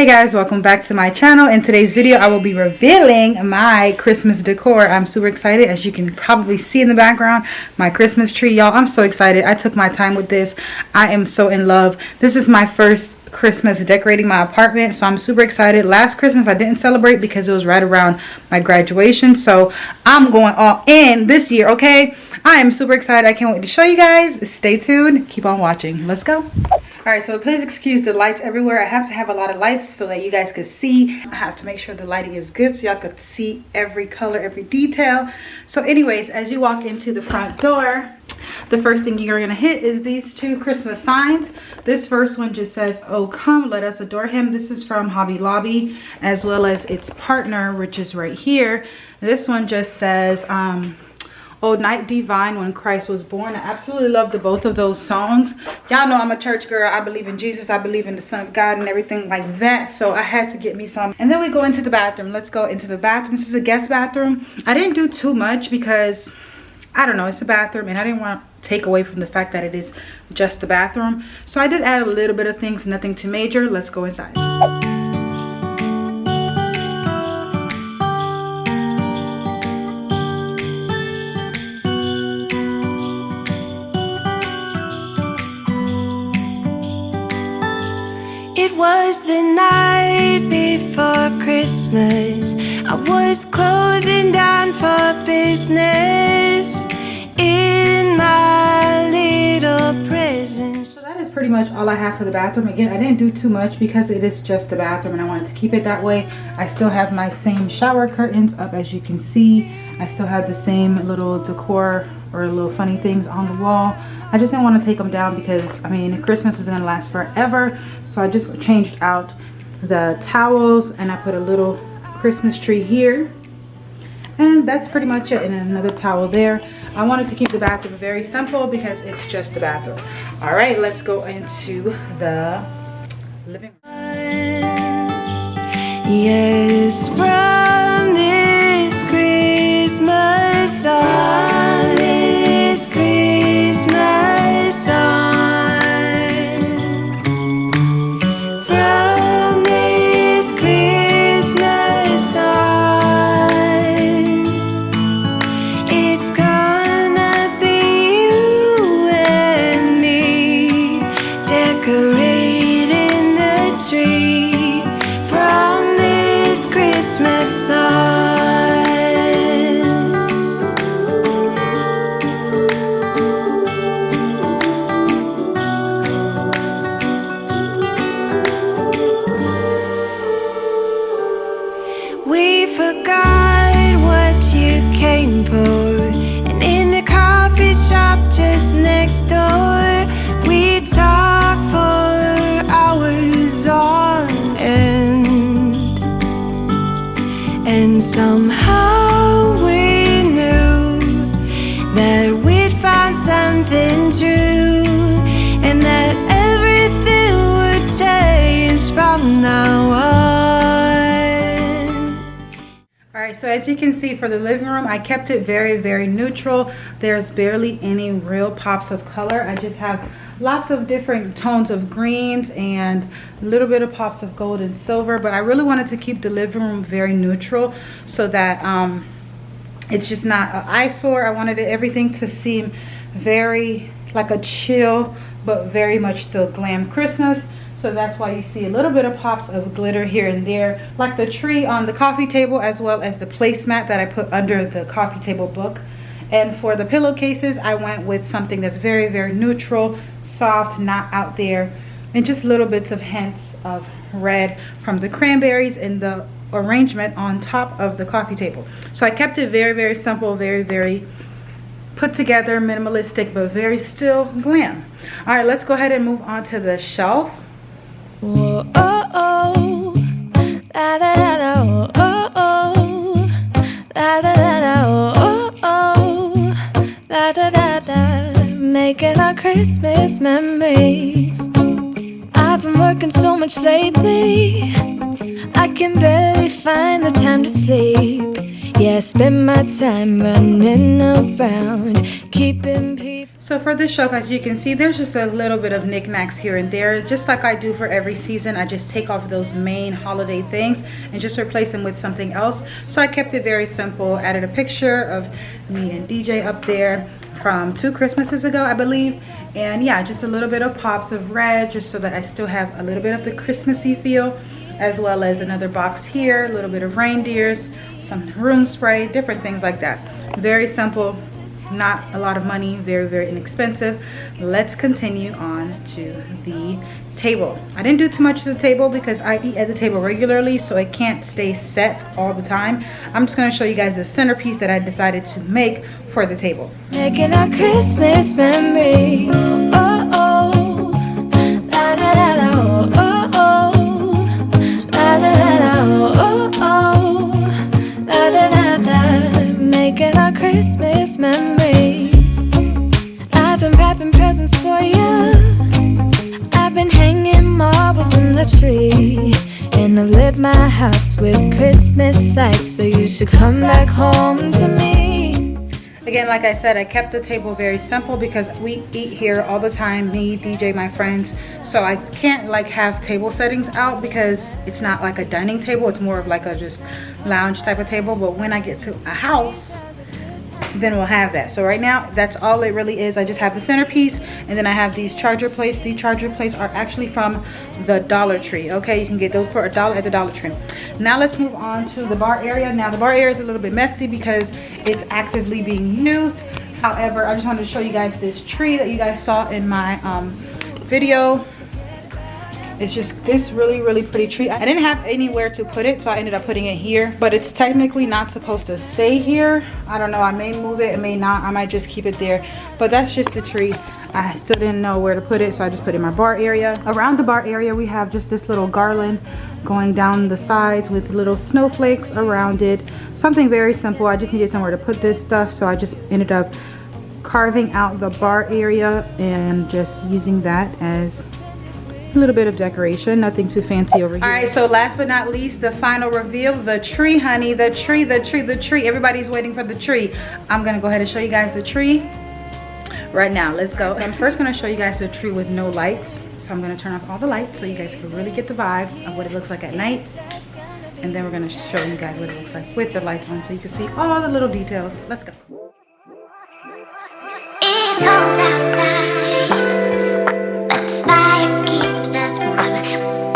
guys, welcome back to my channel. In today's video I will be revealing my Christmas decor. I'm super excited. As you can probably see in the background, my Christmas tree, y'all. I'm so excited. I took my time with this. I am so in love. This is my first Christmas decorating my apartment, so I'm super excited. Last Christmas I didn't celebrate because it was right around my graduation, so I'm going all in this year. Okay, I am super excited. I can't wait to show you guys. Stay tuned, keep on watching. Let's go. Alright, so please excuse the lights everywhere. I have to have a lot of lights so that you guys can see. I have to make sure the lighting is good so y'all could see every color, every detail. So anyways, as you walk into the front door, the first thing you're going to hit is these two Christmas signs. This first one just says, "Oh come, let us adore him." This is from Hobby Lobby, as well as its partner, which is right here. This one just says, "Oh Night Divine, when Christ was born." I absolutely love both of those songs. Y'all know I'm a church girl. I believe in Jesus. I believe in the Son of God and everything like that. So I had to get me some. And then we go into the bathroom. Let's go into the bathroom. This is a guest bathroom. I didn't do too much because, I don't know, it's a bathroom and I didn't want to take away from the fact that it is just the bathroom. So I did add a little bit of things, nothing too major. Let's go inside. It was the night before Christmas. I was closing down for business in my little prison. So that is pretty much all I have for the bathroom. Again, I didn't do too much because it is just the bathroom and I wanted to keep it that way. I still have my same shower curtains up, as you can see. I still have the same little decor or little funny things on the wall. I just didn't want to take them down because, I mean, Christmas is going to last forever. So I just changed out the towels and I put a little Christmas tree here. And that's pretty much it. And another towel there. I wanted to keep the bathroom very simple because it's just the bathroom. All right, let's go into the living room. Yes, from this Christmas on, this Christmas on, from this Christmas on, it's gonna be you and me decorating the tree from this Christmas on. We forgot what you came for, and in the coffee shop just next door, we talked for hours on end, and somehow we knew that we'd found something true, and that everything would change from now on. Alright, so as you can see for the living room, I kept it very neutral. There's barely any real pops of color. I just have lots of different tones of greens and a little bit of pops of gold and silver, but I really wanted to keep the living room very neutral so that it's just not an eyesore. I wanted everything to seem very like a chill but very much still glam Christmas. So that's why you see a little bit of pops of glitter here and there, like the tree on the coffee table, as well as the placemat that I put under the coffee table book. And for the pillowcases, I went with something that's very neutral, soft, not out there, and just little bits of hints of red from the cranberries and the arrangement on top of the coffee table. So I kept it very simple, very put together, minimalistic, but very still glam. All right, let's go ahead and move on to the shelf. Whoa, oh, oh, la da da da, oh, oh, oh, la da da da, oh, oh, la da da da, making our Christmas memories. I've been working so much lately, I can barely find the time to sleep. Yeah, I spend my time running around, keeping people. So for this shelf, as you can see, there's just a little bit of knickknacks here and there. Just like I do for every season, I just take off those main holiday things and just replace them with something else. So I kept it very simple. Added a picture of me and DJ up there from 2 Christmases ago, I believe. And yeah, just a little bit of pops of red, just so that I still have a little bit of the Christmassy feel, as well as another box here, a little bit of reindeers, some room spray, different things like that. Very simple, not a lot of money, very, very inexpensive. Let's continue on to the table. I didn't do too much to the table because I eat at the table regularly, so it can't stay set all the time. I'm just going to show you guys the centerpiece that I decided to make for the table. Making our Christmas memories. Oh oh, la la la la. Oh oh, la la la la. Oh oh, la la la la. Making our Christmas memories. I've been wrapping presents for you. I've been hanging marbles in the tree, and I've lit my house with Christmas lights. So you should come back home to me. Again, like I said, I kept the table very simple because we eat here all the time, me, DJ, my friends. So I can't like have table settings out because it's not like a dining table. It's more of like a just lounge type of table. But when I get to a house, then we'll have that. So right now, that's all it really is. I just have the centerpiece, and then I have these charger plates. These charger plates are actually from the Dollar Tree. Okay, you can get those for $1 at the Dollar Tree. Now let's move on to the bar area. Now the bar area is a little bit messy because it's actively being used. However, I just wanted to show you guys this tree that you guys saw in my video. It's just this really, really pretty tree. I didn't have anywhere to put it, so I ended up putting it here. But it's technically not supposed to stay here. I don't know, I may move it, it may not. I might just keep it there. But that's just the tree. I still didn't know where to put it, so I just put it in my bar area. Around the bar area, we have just this little garland going down the sides with little snowflakes around it. Something very simple. I just needed somewhere to put this stuff, so I just ended up carving out the bar area and just using that as a little bit of decoration. Nothing too fancy over here. All right, so last but not least, the final reveal, the tree, honey. The tree, the tree, the tree. Everybody's waiting for the tree. I'm gonna go ahead and show you guys the tree right now. Let's go. So I'm first gonna show you guys the tree with no lights. So I'm gonna turn off all the lights so you guys can really get the vibe of what it looks like at night. And then we're gonna show you guys what it looks like with the lights on so you can see all the little details. Let's go. It's cold outside, but the fire keeps us warm.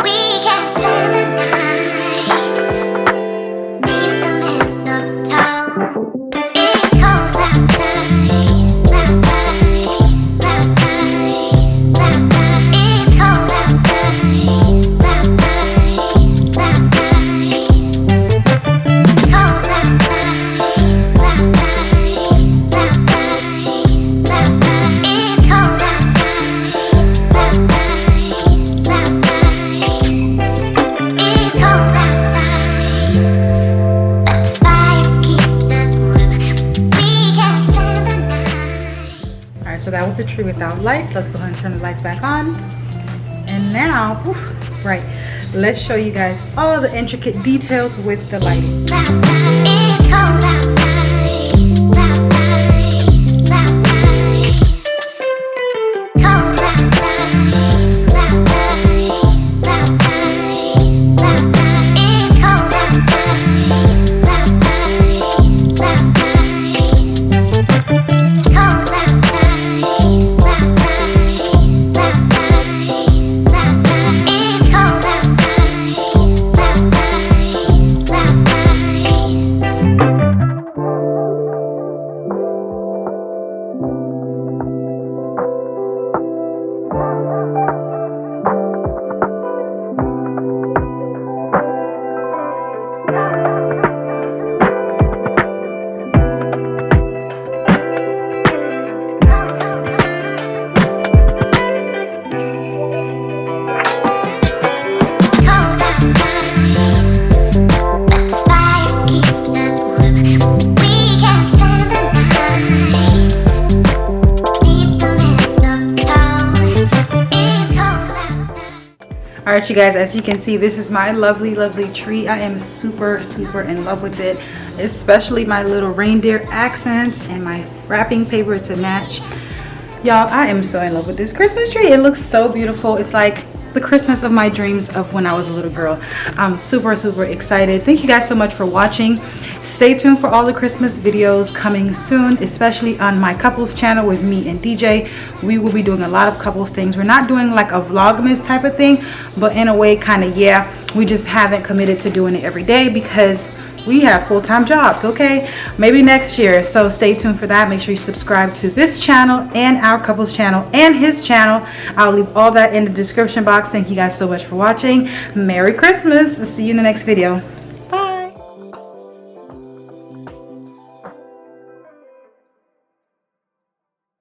We can spend the night beneath the mistletoe. It's cold outside, last night, last night, last night. It's cold outside, last night, last night. Cold outside, last night, last night, last night. It's cold outside, last night, last night. It's cold outside, but the fire keeps us warm. We can spend the night. All right, so that was the tree without lights. Let's go ahead and turn the lights back on. And now, whew, it's bright. Let's show you guys all the intricate details with the lighting. Last night, it's cold outside. Last night, last night. Cold outside. Last night, last night, last night. It's cold outside. Last night, last night. Cold outside. Last night, last night, last night. It's cold outside. Last night, last night. Cold outside, but the fire keeps us warm. We can spend the night beneath the mistletoe. It's cold outside. All right, you guys, as you can see, this is my lovely, lovely tree. I am super, super in love with it, especially my little reindeer accents and my wrapping paper to match. Y'all, I am so in love with this Christmas tree. It looks so beautiful. It's like the Christmas of my dreams of when I was a little girl. I'm super excited. Thank you guys so much for watching. Stay tuned for all the Christmas videos coming soon, especially on my couples channel with me and DJ. We will be doing a lot of couples things. We're not doing like a vlogmas type of thing, but in a way kind of, yeah, we just haven't committed to doing it every day because we have full-time jobs. Okay, maybe next year. So stay tuned for that. Make sure you subscribe to this channel and our couples channel and his channel. I'll leave all that in the description box. Thank you guys so much for watching. Merry Christmas. See you in the next video.